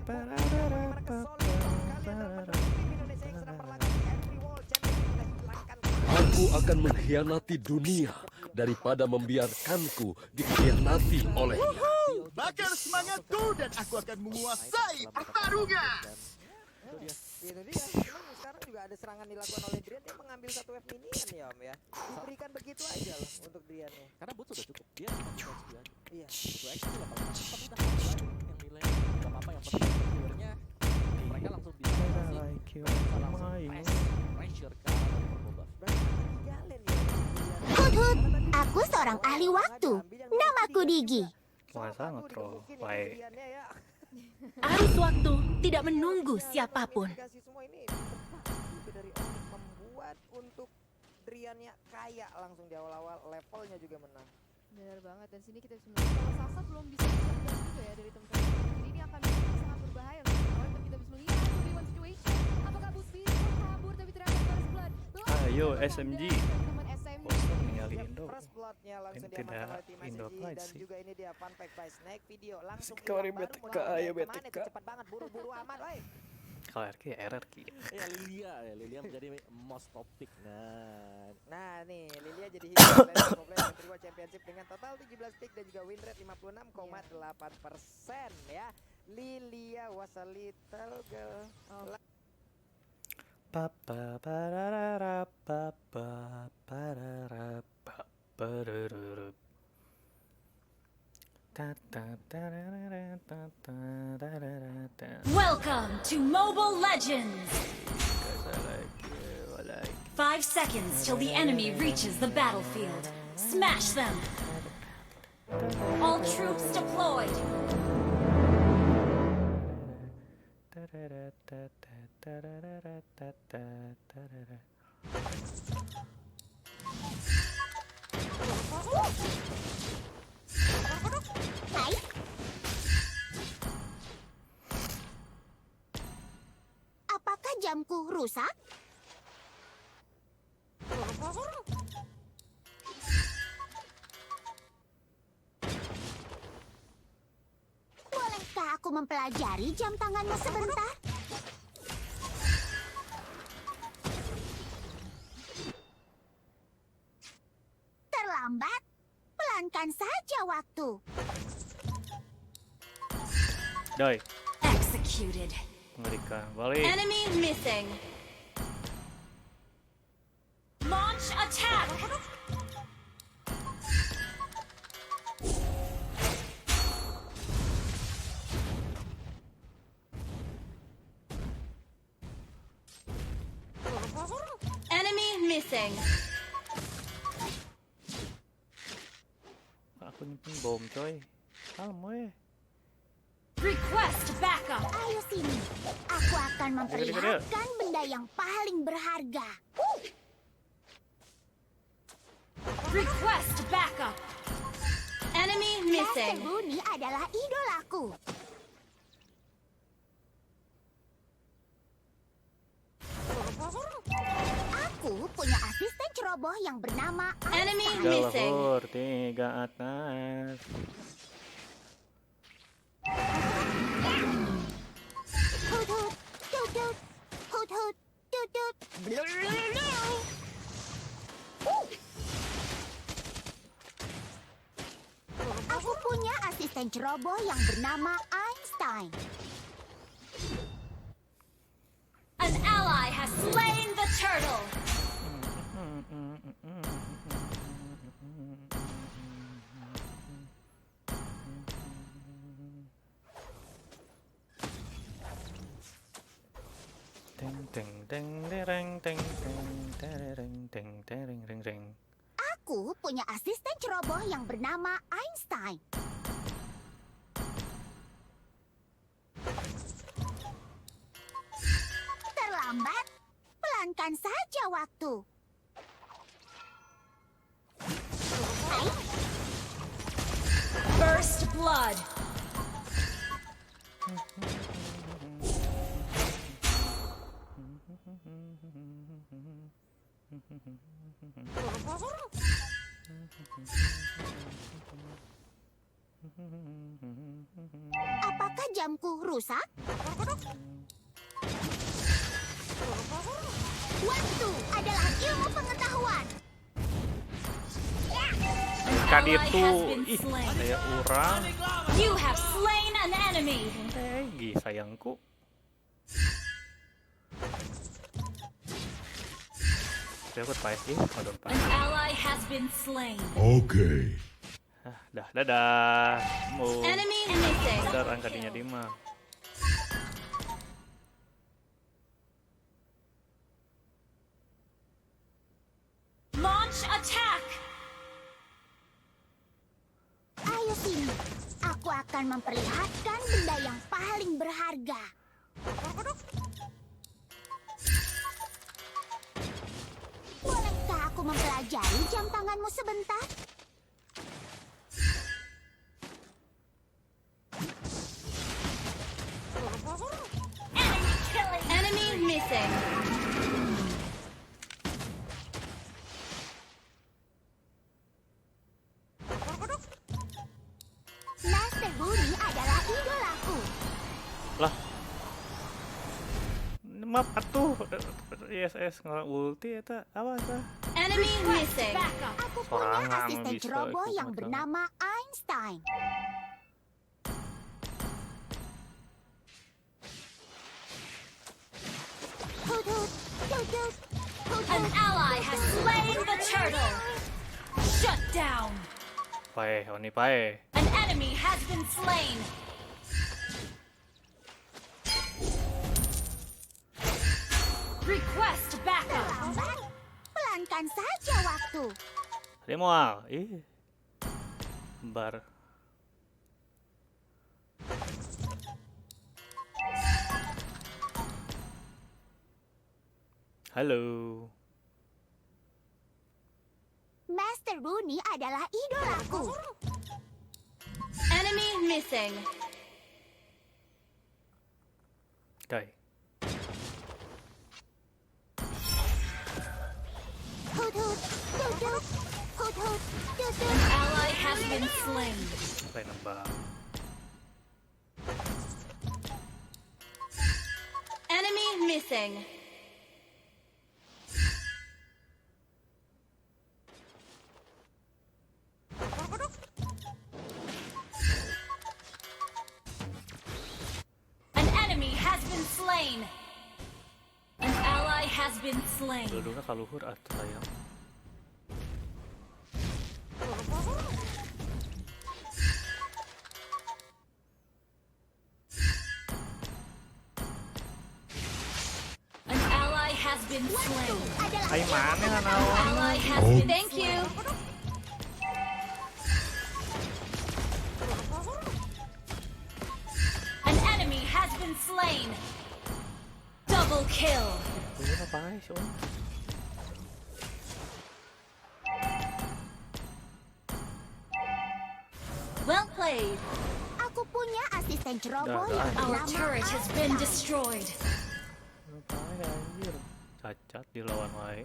Aku akan mengkhianati dunia daripada membiarkanku dikhianati olehnya. Bakar semangatku dan aku akan menguasai pertarungan. Itu dia. Cuman sekarang juga ada serangan dilakukan oleh Drian. Dia mengambil satu wave minion ya Om ya. Diberikan begitu aja loh untuk Drian ya. Karena bot sudah cukup. Dia cuma bisa XP aja. Iya. 2 XP level 4 udah yang nilai gak apa-apa, yang penting viewernya mereka langsung bisa pressure ke arah dari purple buff. Hut, aku seorang ahli waktu. Namaku Diggie. Masa ngetroll, baik. Arus waktu tidak menunggu siapapun. Semua ini terbagi dari Onyx membuat untuk Driannya kaya langsung di awal-awal, levelnya juga menang. Benar banget, dan sini kita bisa melihat kalau Sasa belum bisa menang juga ya dari teman-teman. Jadi ini akan bisa sangat berbahaya untuk lawan, tapi kita bisa melihat 2v1 situation. Apakah Bus bisa kabur tapi ternyata First Blood. Ayo SMG. Teman-teman SMG. Bosan ninggalin Indo. First bloodnya langsung Ini diamankan tidak oleh tim Indo SMG, Pride dan sih. juga ini dia fun fact by Snake video langsung Kemarin hilang, baru BTK, mulai ayo kemana BTK. itu, cepat banget, buru-buru amat woy. Kalau RQ ya RRQ. Ya Lilia menjadi most topic. Nah nih Lilia jadi hiburan Mobile Legends Championship dengan total 17 pick dan juga win rate 56,8% ya. Lilia was a little girl. Papa pararara papa parara paparuru. Ta ta tararara ta ta tararara ta. Welcome to Mobile Legends. I like you, I like 5 seconds till the enemy reaches the battlefield. Smash them. All troops deployed. tarara ta ta tararara ta ta tarara. Hai. Apakah jamku rusak? Bolehkah aku mempelajari jam tanganmu sebentar? Terlambat? Pelankan saja waktu. Doi, Executed. mengerikan. Balik. Enemy missing. Launch attack. Enemy missing. Aku nyimpen bom coy. Kalem weh. Request backup. Ayo sini. Aku akan Deket. memperlihatkan benda yang paling berharga. Request backup. Enemy missing. Master Bunny adalah idolaku. Aku punya asisten ceroboh yang bernama Enemy Tiga missing. luhur, 3 atas. Hut hut, tut tut, hut hut, tut tut. Aku punya asisten ceroboh yang bernama Einstein. An ally has slain the turtle. Teng teng teng dereng teng teng tereng teng tereng reng reng. Aku punya asisten ceroboh yang bernama Einstein. Terlambat? Pelankan saja waktu. Hai. First blood. Apakah jamku rusak? Waktu adalah ilmu pengetahuan. Kan Ally itu, has been ih, slain. saya orang. You have slain an enemy. Tegi sayangku. Saya ikut Pais ih, kodok An Pais. ally has been slain. Dadah. Mau Enemy missing. sadar angkatnya Dima. Launch attack. Ayo sini. Aku akan memperlihatkan benda yang paling berharga. Bolehkah aku mempelajari jam tanganmu sebentar? Enemy missing. Master Buni adalah idolaku. Lah. Maaf atuh. ISS ngarang ulti eta apa tah? Enemy missing. Aku punya Sorangan asisten bisa ceroboh ikut yang macam. bernama Einstein. Hut hut, hut hut, hut An hut. ally has slain the turtle. Shut down. Pae, oni pae. An enemy has been slain. Request backup. Lambat, pelankan saja waktu. Dia moal. Ih. Bar. Halo. Master Buni adalah idolaku. Enemy missing. Dai. Hut hut, hut hut, hut hut, hut hut. Ally has been slain. Sampai nembak. Enemy missing. An enemy has been slain. An ally has been slain. Duduknya kaluhur atuh sayang. An ally has been slain. Adalah Ay mana nga naon? Ally has been. Thank you. An enemy has been slain. Double kill. Kuya na pae, Sean. Well played. Aku punya asisten ceroboh Dah, yang dah. Our bernama turret has been Einstein. destroyed. Kuya pae anjir. Cacat dilawan wae.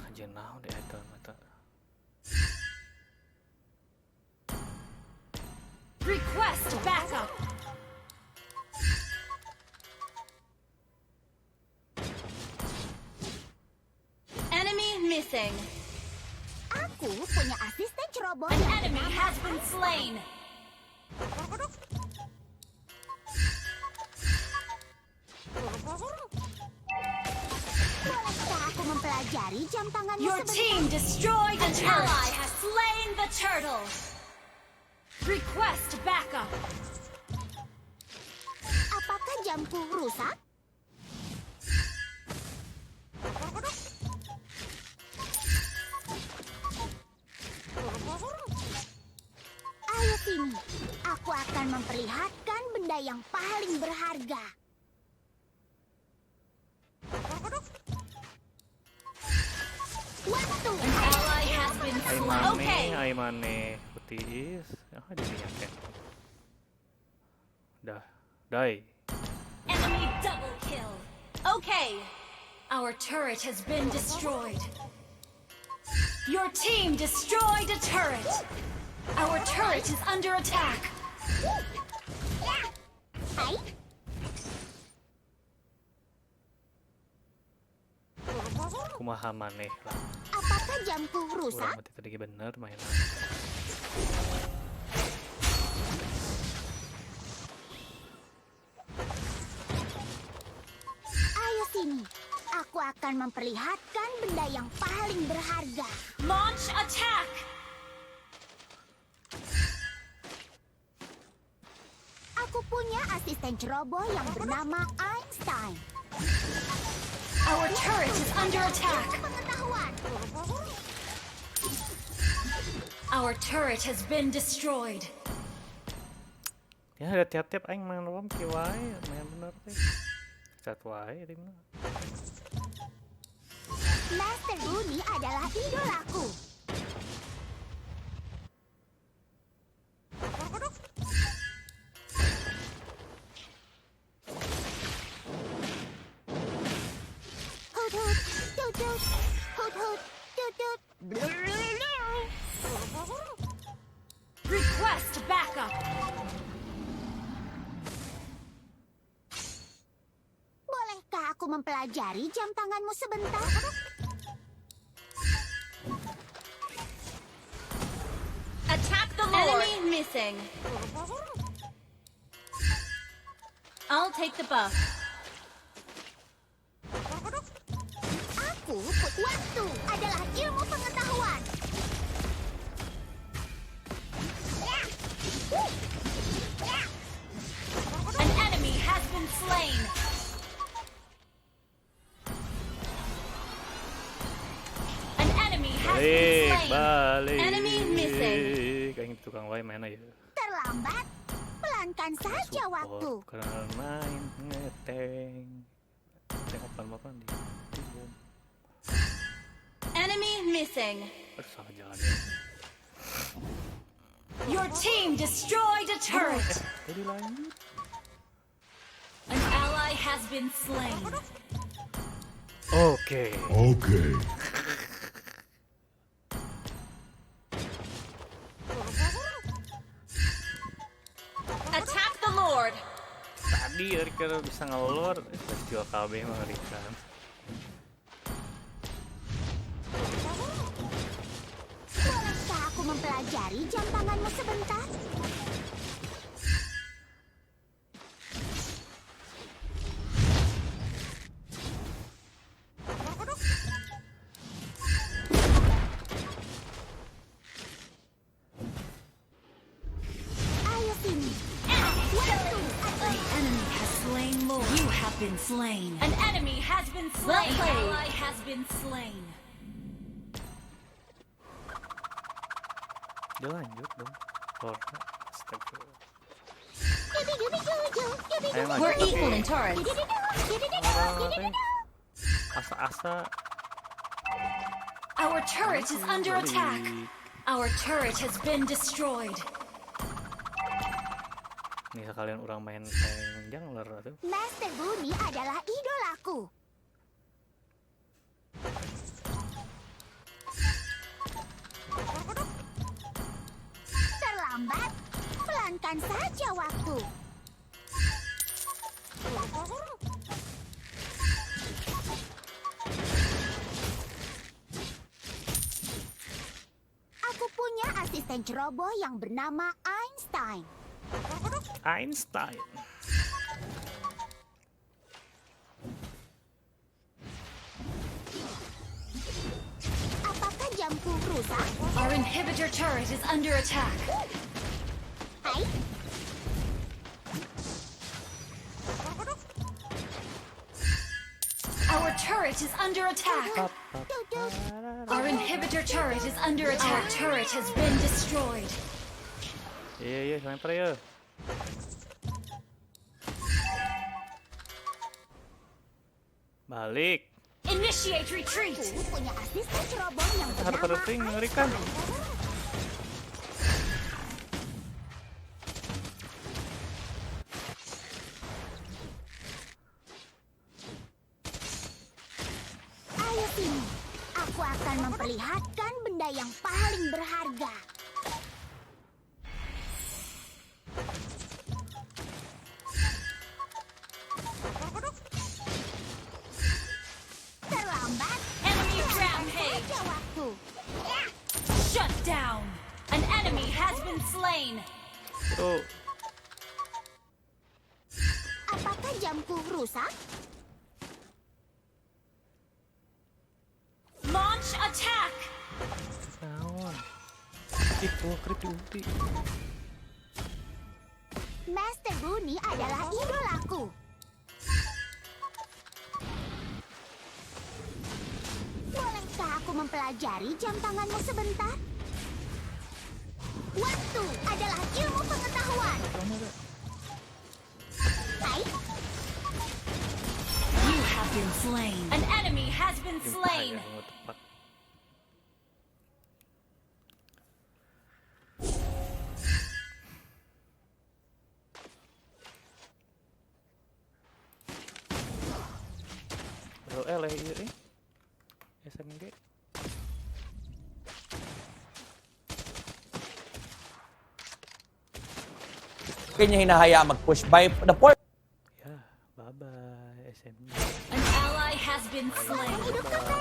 Anjir naon deh eta mata. Request backup. Enemy missing. Aku punya asisten ceroboh An yang enemy bernama has been slain. Bolehkah aku mempelajari jam tanganmu Your sebentar? team destroyed an ally has slain the turtle. Request backup. Apakah jamku rusak? Ayo sini, aku akan memperlihatkan benda yang paling berharga. Waktu. Ally has been Ay slain. mane, Okay. ay mane. Putiis. Ah, di sini ya, Dah. Dai. Enemy double kill. Okay. Our turret has been destroyed. Your team destroyed a turret. Our turret is under attack. Hai, kumaha maneh lah. Apakah jamku rusak? Urang mati tadi bener mainan. Ayo sini. Aku akan memperlihatkan benda yang paling berharga. Launch attack! Aku punya asisten ceroboh yang bernama Einstein. Our turret is under attack. Pengetahuan. Our turret has been destroyed. Ya ada tiap-tiap aing main rom kieu wae, main bener teh. Cat wae di mana. Master Bunny adalah idolaku. Hut hut, tut tut, hut hut, tut tut. Request backup. Bolehkah aku mempelajari jam tanganmu sebentar? Attack the Lord. Enemy missing. I'll take the buff. Aku waktu adalah ilmu pengetahuan. An enemy has been slain. An enemy has been slain. Balik. Enemy missing. Kayak tukang wae main aja. Terlambat. Pelankan saja waktu. Karena main ngeteng. Tengok apa di bom. Enemy missing. Salah jalannya. Your team destroyed a turret. Jadi lanjut. An ally has been slain. Oke. Attack the Lord. Tadi Rika bisa ngelor, jual KB mengerikan. Bolehkah aku mempelajari jam tanganmu sebentar? Ayo sini. The enemy has slain Lord. You have been slain. An enemy has been slain. An ally has been slain. Dia lanjut dong. Lordnya. Astagfirullah. Ayo lanjut. We're equal in turrets. Asa-asa. Our turret is under attack. Our turret has been destroyed. Nih sekalian orang main tank jungler tuh. Master Bunny adalah idolaku. Terlambat. Pelankan saja waktu. Aku punya asisten ceroboh yang bernama Einstein. Einstein. Apakah jamku rusak? Our inhibitor turret is under attack. Hai. Our turret is under attack. Tutut. Our inhibitor turret is under attack. Our turret has been destroyed. Iya, sniper ya. Balik. Initiate retreat. Aku punya asisten ceroboh yang Harus bernama ring mengerikan. Ayo sini. Aku akan memperlihatkan benda yang paling berharga. Terlambat. Enemy An enemy has been slain. Bro, Apakah jamku rusak? Launch attack. naon? Ih, gua krit ulti. Master Bunny adalah idolaku. Bolehkah aku mempelajari jam tanganmu sebentar? Waktu adalah ilmu pengetahuan. Hai, You have been slain. An enemy has been slain. Yang mau tepat. Bro, iya SMG. Kayaknya hinahaya mag-push by the port. Ya, bye bye SMG. An ally has been slain.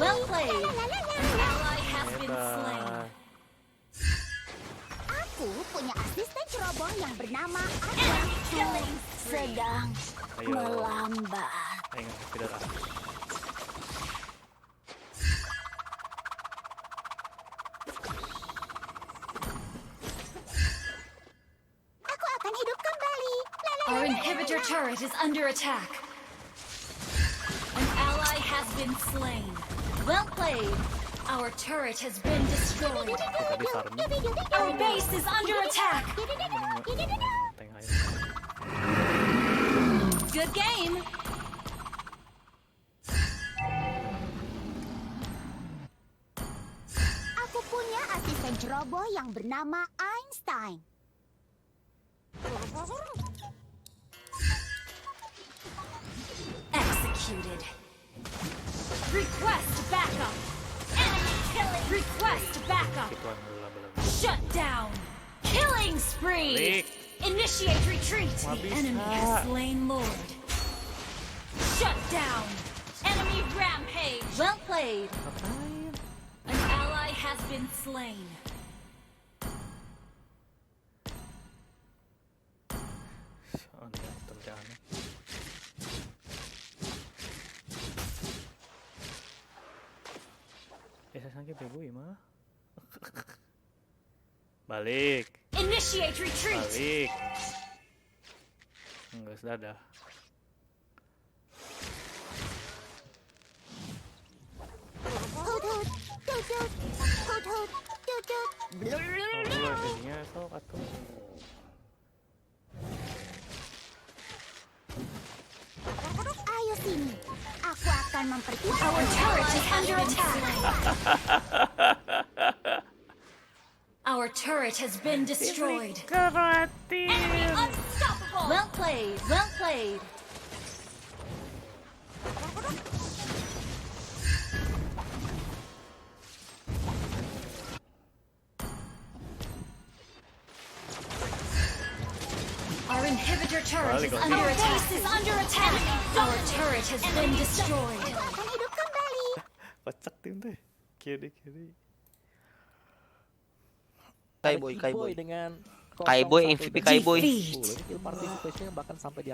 Well played. An ally has been slain. Hebat. aku punya asisten ceroboh yang bernama Enemy killing. sedang Ayo. melambat. Ayo, tidak ah. Aku akan hidup kembali. Our inhibitor turret is under attack. An ally has been slain. Well played. Our turret has been destroyed. Tadi farming. Our base is under attack. Tank air. Good game. Aku punya asisten ceroboh yang bernama Einstein. Executed. Request backup. Enemy killing. Request backup. Ituan bola-bola. Shut down. Killing spree. Balik. Initiate retreat. Wah, The bisa. enemy has slain Lord. Shut down. Enemy rampage. Well played. Ngapain? An ally has been slain. Oh, dia terjadi. Saya sangka bego ya mah. Balik, Initiate retreat. balik. Enggak dadah. Hut hut, tut tut, hut hut, tut tut. Oh, gua jadinya sok atuh. Ayo sini, aku akan Our memperkuat. turret is under attack. Our turret has been destroyed. Enemy unstoppable. Well played. Well played. Our inhibitor turret is under attack. Base is under attack. Our turret has been destroyed. Aku akan hidup kembali. Kocak tim teh. Kiri. Kaiboy dengan Kaiboy MVP Kaiboy. Defeat. skill participation bahkan sampai di